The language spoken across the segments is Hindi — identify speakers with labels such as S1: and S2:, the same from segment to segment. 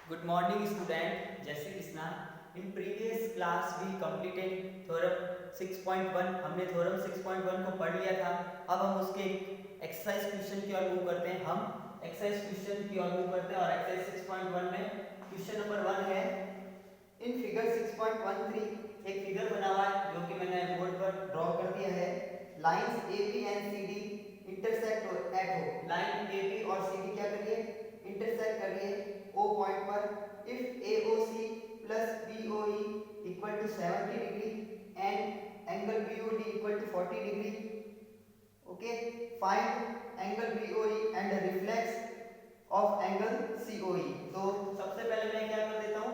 S1: Good morning, student. Jai Shri Krishna. In previous class we completed theorem 6.1. हमने theorem 6.1 को पढ़ लिया था. अब हम उसके एक्सरसाइज क्वेश्चन की ओर मूव करते हैं. हम एक्सरसाइज क्वेश्चन की ओर मूव करते हैं और एक्सरसाइज 6.1 में क्वेश्चन नंबर 1 है. इन फिगर 6.13 एक फिगर बना हुआ है जो कि मैंने बोर्ड पर ड्रॉ कर दिया है. Lines AB and CD intersect at O. Line AB और CD क्या कर रही है? इंटरसेक्ट कर रही है O पॉइंट पर. If AOC plus BOE equal to 70 degree and angle BOD equal to 40 degree. Okay, find angle BOE and the reflex of angle COE. तो सबसे पहले मैं क्या कर देता हूँ,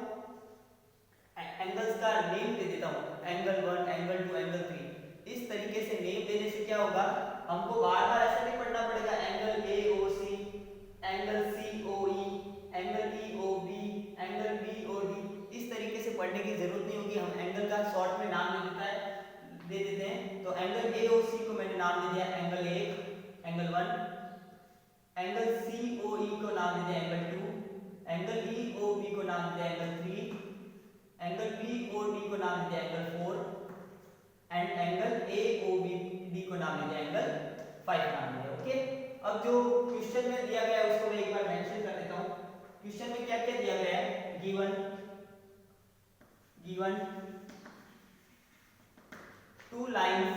S1: एंगल्स का नेम दे देता हूँ. Angle 1, angle 2, angle 3. इस तरीके से नेम देने से क्या होगा, हमको बार बार ऐसा नहीं पढ़ना पड़ेगा. Angle AOC, angle COE, angle EOB, angle BOD. इस तरीके से पढ़ने की जरूरत नहीं होगी. हम एंगल का शॉर्ट में नाम दे देते हैं. तो एंगल AOC को मैंने नाम दे दिया एंगल 1, एंगल 1. एंगल COE को नाम दे दिया एंगल 2. एंगल EOB को नाम दे दिया एंगल 3. एंगल BOD को नाम दे दिया एंगल 4 एंड एंगल AOBD को नाम दे दिया एंगल 5 नाम दिया. ओके, अब जो क्वेश्चन में दिया गया है उसको मैं एक बार मेंशन कर देता हूं. क्वेश्चन में क्या क्या दिया गया है? गिवन टू लाइंस,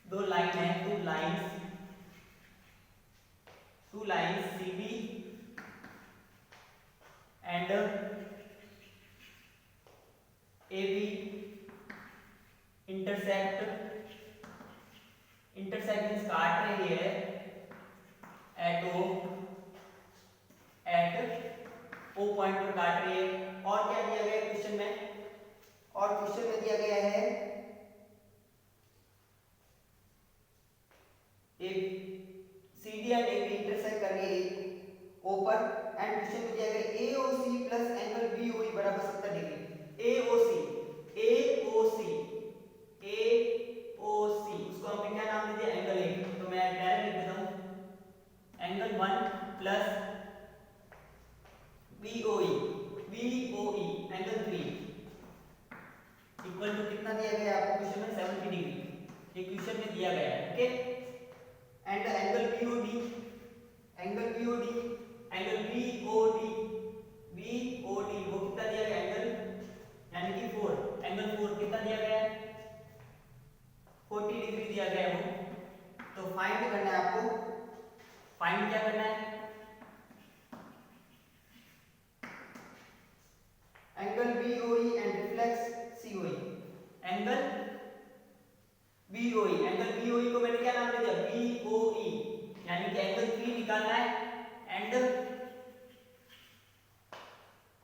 S1: दो लाइन है, two lines CB and AB intersect means काट रही है एट O पॉइंट पर काट रही है. और क्या दिया गया है क्वेश्चन में? और क्वेश्चन में दिया गया है CD एंड AB इंटरसेक्ट कर रही है O पर. एंड क्वेश्चन में दिया गया AOC प्लस एंगल BOE बराबर 70 डिग्री. AOC उसको हमने क्या नाम दे दिया? एंगल 1. तो मैं डायरेक्ट लिख देता हूं angle 1 plus BOE angle 3 equal to कितना दिया गया है आपको क्वेश्चन में? 70 डिग्री. ये क्वेश्चन में दिया गया है. ओके, एंड एंगल BOD वो कितना दिया गया? एंगल यानी कि 4. एंगल 4 कितना दिया गया है? 40 डिग्री दिया गया है वो. तो फाइंड करना है आपको. फाइंड क्या करना है? Angle BOE and reflex COE. Angle BOE को मैंने क्या नाम दे दिया? BOE यानी कि एंगल 3 निकालना है. And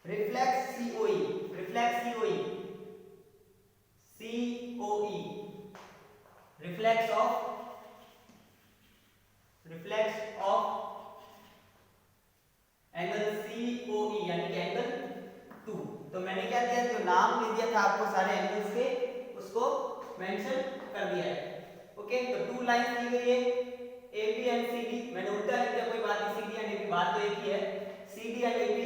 S1: reflex COE reflex of angle COE यानी कि एंगल 2. तो मैंने क्या दिया, जो नाम दे दिया था आपको सारे एंगल्स के, उसको मेंशन कर दिया है. ओके, तो टू लाइन दी गई है AB एंड CD. मैंने उल्टा लिख दिया, कोई बात नहीं. CD एंड AB बात तो एक ही है. CD and AB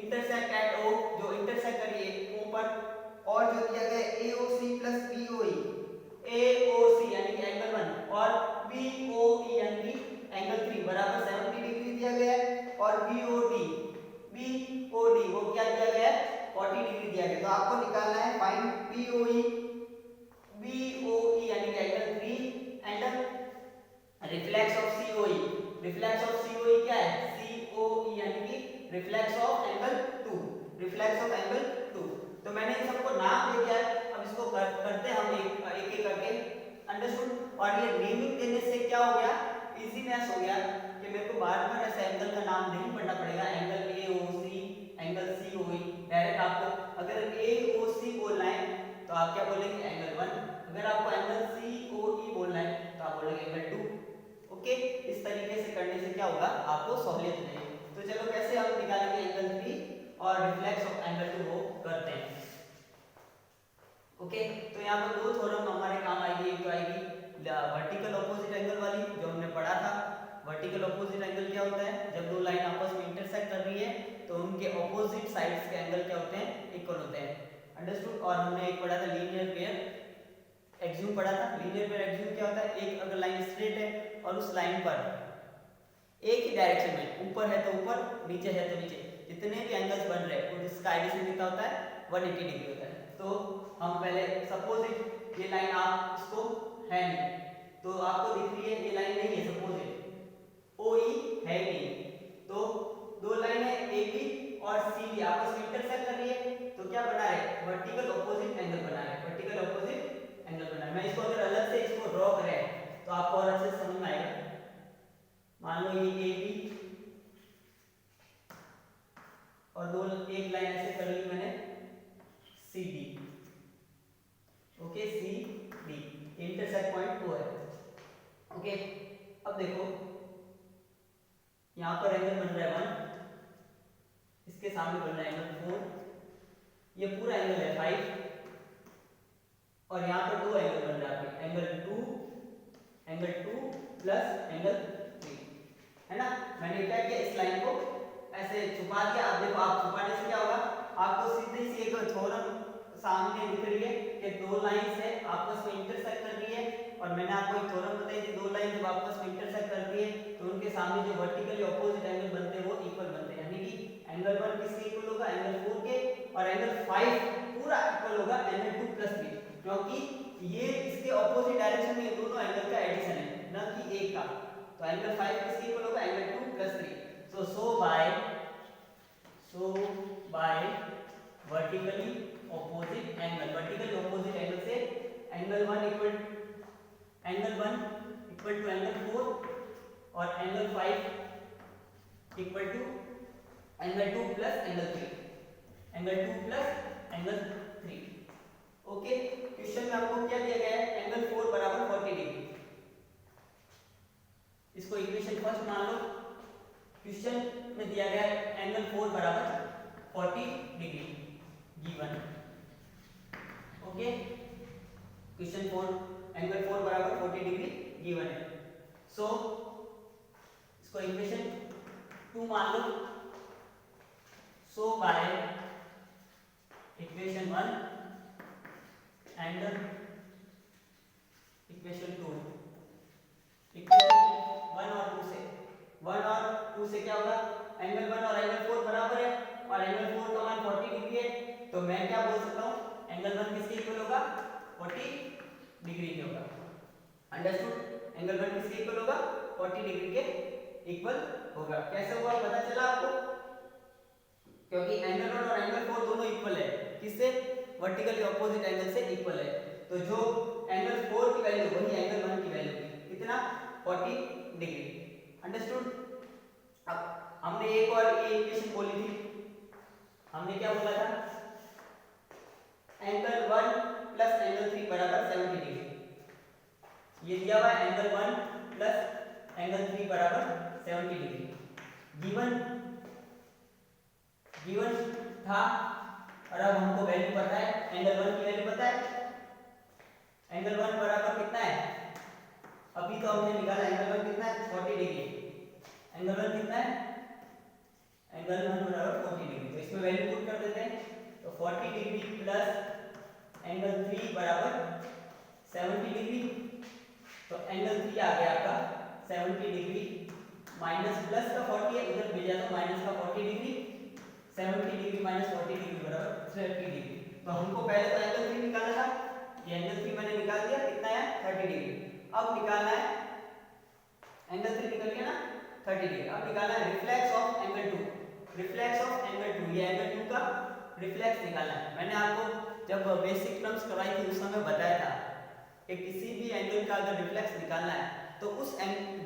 S1: intersect at O, जो इंटरसेक्ट कर रही है O पर. और जो दिया गया AOC प्लस BOE, AOC यानी कि एंगल 1 और BOE यानी कि एंगल 3 बराबर 70 डिग्री दिया गया है. और BOD वो क्या दिया गया है? 40 डिग्री दिया गया. तो आपको निकालना है फाइंड BOE यानी कि angle 3 and reflex of COE. Reflex of COE क्या है? COE यानी कि रिफ्लेक्स ऑफ एंगल 2. तो मैंने इन सबको नाम दे दिया है. अब इसको करते हैं हम एक करके. अंडरस्टूड? और ये नेमिंग देने से क्या हो गया? इजीनेस हो गया कि मेरे को बार बार ऐसे एंगल का नाम नहीं पढ़ना पड़ेगा. Angle AOC, angle COE. Direct आपको अगर AOC बोलना है तो आप क्या बोलेंगे? एंगल 1. अगर आपको एंगल COE बोलना है तो आप बोलेंगे एंगल 2. ओके, इस तरीके से करने से क्या होगा, आपको सहूलियत रहेगी. तो चलो कैसे हम निकालेंगे एंगल 3 और रिफ्लेक्स ऑफ एंगल 2 वो करते हैं. ओके, तो यहाँ पर दो थ्योरम हमारे काम आएगी. एक तो आएगी वर्टिकल ऑपोजिट एंगल वाली जो हमने पढ़ा था. वर्टिकल वर्टिकल ऑपोजिट एंगल क्या होता है? जब दो लाइन आपस में इंटरसेक्ट कर रही है तो उनके ऑपोजिट साइड्स के एंगल क्या होते हैं? इक्वल होते हैं। अंडरस्टूड? और हमने एक पढ़ा था लीनियर पेयर एक्सियोम पढ़ा था। लीनियर पेयर एक्सियोम क्या होता है? एक अगर लाइन स्ट्रेट है और उस लाइन पर एक ही डायरेक्शन में, ऊपर है तो ऊपर, नीचे है तो नीचे, जितने भी एंगल्स बन रहे हैं उसका एडिशन कितना होता है? 180 डिग्री होता है। तो हम पहले सपोज ये लाइन आप इसको है नहीं तो आपको दिख रही है ये लाइन नहीं है, सपोज ओ ई है नहीं, तो दो लाइन है ए बी और सी डी आपस में इंटरसेक्ट कर रही है तो क्या बना है? वर्टिकल ऑपोजिट एंगल बना है। वर्टिकल ऑपोजिट एंगल बना है। मैं इसको अगर अलग से इसको ड्रॉ करें तो आपको और अच्छे से समझ में आएगा। मान लो ये ए बी और दो एक लाइन ऐसे कर ली मैंने C D. Okay, C D intersect point वो है। ओके, अब देखो यहां पर एंगल बन रहा है 1, इसके सामने बन रहा है एंगल 4, ये पूरा एंगल है 5 और यहां पर दो एंगल बन रहा है आपके एंगल 2 प्लस एंगल 3, है ना। मैंने क्या किया? इस लाइन को ऐसे छुपा दिया। अब देखो आप छुपाने से क्या होगा? आपको सीधी सी एक थ्योरम सामने दिख रही है कि दो लाइंस है आपस में इंटरसेक्ट कर रही है और मैंने आपको एक थ्योरम बताई थी, दो लाइन जब आपस में इंटरसेक्ट करती है तो उनके सामने जो वर्टिकली ऑपोजिट एंगल बनते हैं वो इक्वल बनते हैं। यानी कि एंगल 1 किसके इक्वल होगा? एंगल 4 के, और एंगल 5 पूरा इक्वल होगा एंगल 2 प्लस 3, क्योंकि ये इसके ऑपोजिट डायरेक्शन में दोनों एंगल का एडिशन है, न कि एक का। तो एंगल 5 किसके इक्वल होगा? Angle 2 plus 3। So by vertically opposite angle, vertically opposite angle से एंगल 1 इक्वल टू एंगल 4 और angle 5 equal to angle 2 plus angle 3, angle 2 plus angle 3। Okay, question में आपको क्या दिया गया है? एंगल 4 बराबर 40 डिग्री। इसको इक्वेशन फर्स्ट मान लो। क्वेश्चन में दिया गया है एंगल 4 बराबर 40 degree given. Okay, question 4 angle 4 बराबर 40 डिग्री गिवन है। सो इसको इक्वेशन 2 मान लो। So by equation 1 and equation 2, equation 1 और 2 से क्या होगा? एंगल 1 और एंगल 4 बराबर है और एंगल 4 का मान 40 डिग्री है, तो मैं क्या बोल सकता हूं? एंगल 1 किसके इक्वल होगा? 40 डिग्री के होगा। अंडरस्टूड? एंगल 1 किसके इक्वल होगा? 40 डिग्री के इक्वल होगा। कैसे हुआ पता चला आपको? क्योंकि एंगल 1 और एंगल 4 दोनों इक्वल है। किससे? वर्टिकली ऑपोजिट एंगल से इक्वल है। तो जो एंगल 4 की वैल्यू वही एंगल 1 की वैल्यू कितना? 40 डिग्री। अंडरस्टूड? अब हमने एक और ये इक्वेशन बोली थी, हमने क्या बोला था? एंगल 1 प्लस एंगल 3 बराबर 70 डिग्री। ये दिया हुआ है एंगल 1 प्लस एंगल 3 बराबर 70 डिग्री गिवन था। और अब हमको वैल्यू पता है, एंगल 1 की वैल्यू पता है। एंगल 1 बराबर कितना है? अभी तो हमने निकाला एंगल 1 कितना है? 40 डिग्री। एंगल 1 कितना है? एंगल 1 बराबर 40 डिग्री। तो इसमें वैल्यू पुट कर देते हैं। तो 40 डिग्री प्लस एंगल 3 बराबर 70 डिग्री। तो एंगल 3 आ गया आपका 70 डिग्री माइनस प्लस का 40 है, उधर भेजा तो माइनस का 40 डिग्री। 70 डिग्री माइनस 40 डिग्री बराबर 30 डिग्री। तो हमको पहले तो एंगल 3 निकालना था, ये एंगल 3 मैंने निकाल दिया, कितना है? 30 डिग्री। अब निकालना है एंगल 3 निकल गया ना 30 डिग्री। अब निकालना है reflex of angle 2, reflex of angle 2, ये एंगल 2 का रिफ्लेक्स निकालना है। मैंने आपको जब बेसिक टर्म्स करवाई थी उस समय बताया था कि किसी भी एंगल का अगर रिफ्लेक्स निकालना है तो उस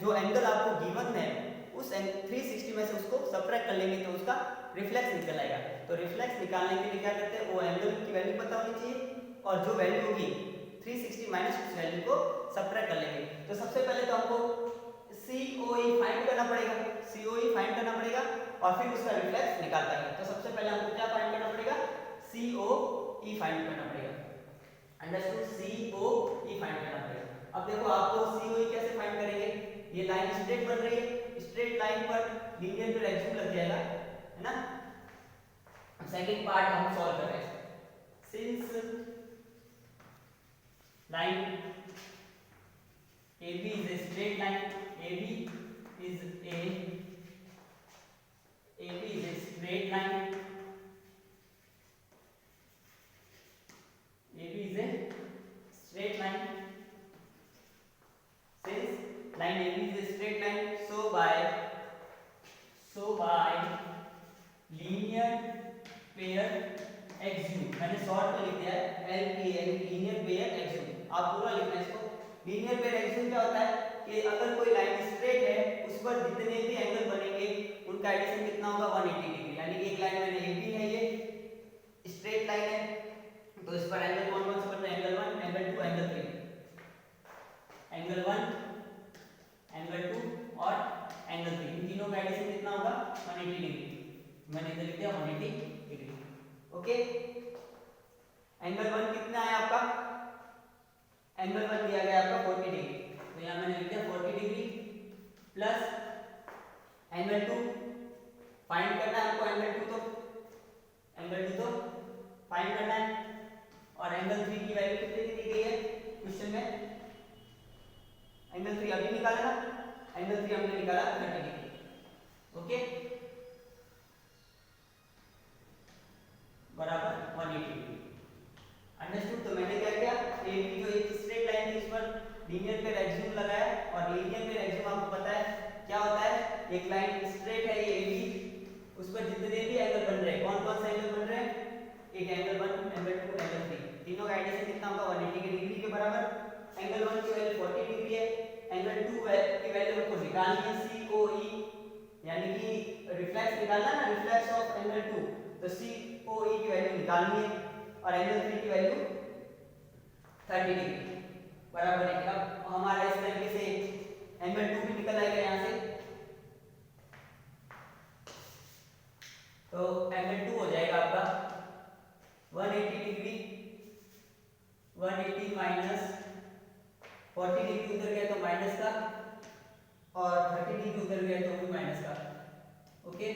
S1: जो एंगल आपको गिवन है उस 360 में से उसको सबट्रैक्ट कर लेंगे तो उसका रिफ्लेक्स निकल आएगा। तो रिफ्लेक्स निकालने के लिए क्या करते हैं? वो एंगल की वैल्यू पता होनी चाहिए और जो वैल्यू होगी 360 माइनस उस वैल्यू को सबट्रैक्ट कर लेंगे। तो सबसे पहले तो हमको COE फाइंड करना पड़ेगा, COE फाइंड करना पड़ेगा और फिर उसका रिफ्लेक्स निकाल पाएंगे। तो सबसे पहले हमको क्या फाइंड करना पड़ेगा? COE फाइंड करना पड़ेगा। अंडरस्टूड? COE फाइंड करना पड़ेगा। अब देखो आपको COE कैसे फाइंड करेंगे? ये लाइन स्ट्रेट बन रही है स्ट्रेट लाइन पर लीनियर पे रेक्टेंगल लग जाएगा, है ना। सेकंड पार्ट हम सॉल्व कर रहे हैं। Since line AB is a straight line, AB is a straight line, AB is a straight line. Since line AB is a straight line, so by linear pair axiom, मैंने शॉर्ट में लिख दिया है LPA, linear pair axiom। आप पूरा लिखना है इसको। लीनियर पेयर एग्जिम क्या होता है कि अगर कोई लाइन स्ट्रेट है उस पर जितने भी एंगल बनेंगे उनका एडिशन कितना होगा 180 डिग्री। यानी एक लाइन मैंने AB है, ये स्ट्रेट लाइन है, तो इस पर एंगल कौन कौन से बनते हैं, angle 1, angle 2, angle 3। Angle 1, angle 2 और एंगल 3, इन तीनों का एडिशन कितना होगा 180 डिग्री। मैंने इधर लिख दिया 180 डिग्री। ओके, एंगल 1 कितना है आपका, एंगल 1 दिया गया आपका 40 डिग्री, तो यहाँ मैंने लिख दिया 40 डिग्री प्लस एंगल 2 फाइंड करना है हमको, एंगल 2 तो फाइंड करना है। और एंगल 3 की वैल्यू कितनी दी गई है क्वेश्चन में, एंगल 3 अभी निकाला ना, एंगल 3 हमने निकाला 30 डिग्री। ओके, बराबर 180 डिग्री। अंडरस्टूड। तो मैंने क्या किया, AB जो एक स्ट्रेट लाइन थी उस पर लीनियर पेयर एग्जिम लगाया, और लीनियर पेयर एग्जिम आपको पता है क्या होता है, एक लाइन स्ट्रेट है ये AB, उस पर जितने भी एंगल बन रहे हैं, कौन कौन से एंगल बन रहे हैं, एक एंगल 1, एंगल 2, एंगल 3, तीनों का एडिशन कितना होगा 180 डिग्री के बराबर। एंगल 1 की वैल्यू 40 डिग्री है, एंगल 2 की वैल्यू आपको निकालनी है COE, यानी कि रिफ्लेक्स निकालना ना, रिफ्लेक्स ऑफ एंगल 2, तो COE की वैल्यू निकालनी है, और एंगल 3 की वैल्यू 30 डिग्री बराबर है। अब हमारा इस तरीके से एंगल 2 भी निकल आएगा यहाँ से, तो एंगल 2 हो जाएगा आपका 180 डिग्री, 180 माइनस 40 डिग्री उधर गया तो माइनस का, और 30 डिग्री उधर गया तो भी माइनस का। ओके,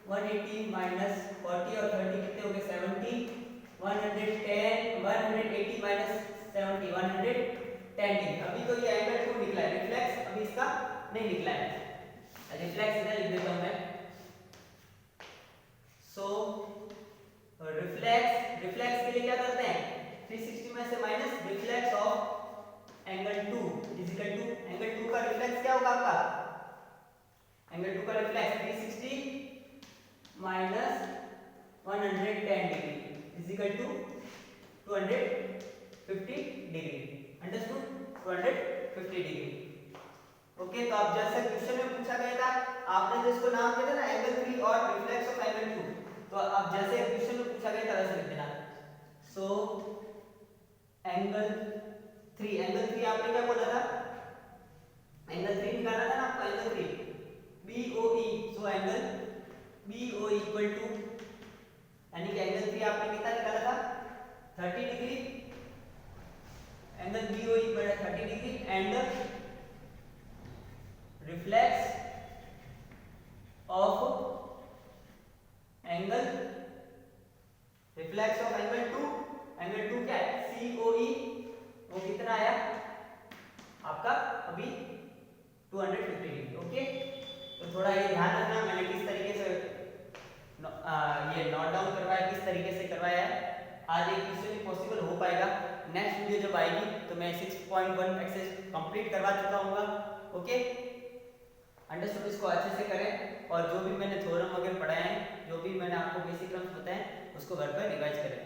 S1: 180 माइनस 40 और 30 कितने हो गए 70, 180 माइनस 70 110 डिग्री। अभी तो ये एंगल 2 निकला है, रिफ्लेक्स अभी इसका नहीं निकला है, रिफ्लेक्स इधर लिख देता हूं मैं। सो रिफ्लेक्स के लिए क्या करते हैं, 360 में से minus reflex of angle 2 is equal to, angle 2 का रिफ्लेक्स क्या होगा आपका, एंगल 2 का reflex 360 minus 110 degree is equal to 250 degree. Understood, 250 degree. Okay, तो आप जैसे क्वेश्चन में पूछा गया था, आपने जिसको नाम दिया था ना एंगल 3 और रिफ्लेक्स ऑफ एंगल 2, तो आप जैसे क्वेश्चन में पूछा गया था वैसे लिख देना। सो एंगल 3 आपने क्या बोला था, एंगल 3 निकालना था ना आपको, angle 3 BOE, so angle BOE equal to, यानी कि एंगल 3 आपने कितना निकाला था 30 degree, angle BOE equal to 30 degree and reflex of angle 2, angle 2 क्या है COE, वो कितना आया आपका अभी 250 डिग्री। ओके, तो थोड़ा ये ध्यान रखना मैंने किस तरीके से ये नोट डाउन करवाया, किस तरीके से करवाया है। आज एक क्वेश्चन पॉसिबल हो पाएगा, नेक्स्ट वीडियो जब आएगी तो मैं 6.1 एक्सरसाइज कंप्लीट करवा चुका हूँगा। ओके, अंडरस्टूड, इसको अच्छे से करें, और जो भी मैंने थ्योरम वगैरह पढ़ाए हैं, जो भी मैंने आपको बेसिक टर्म्स बताए हैं, उसको घर पर रिवाइज करें।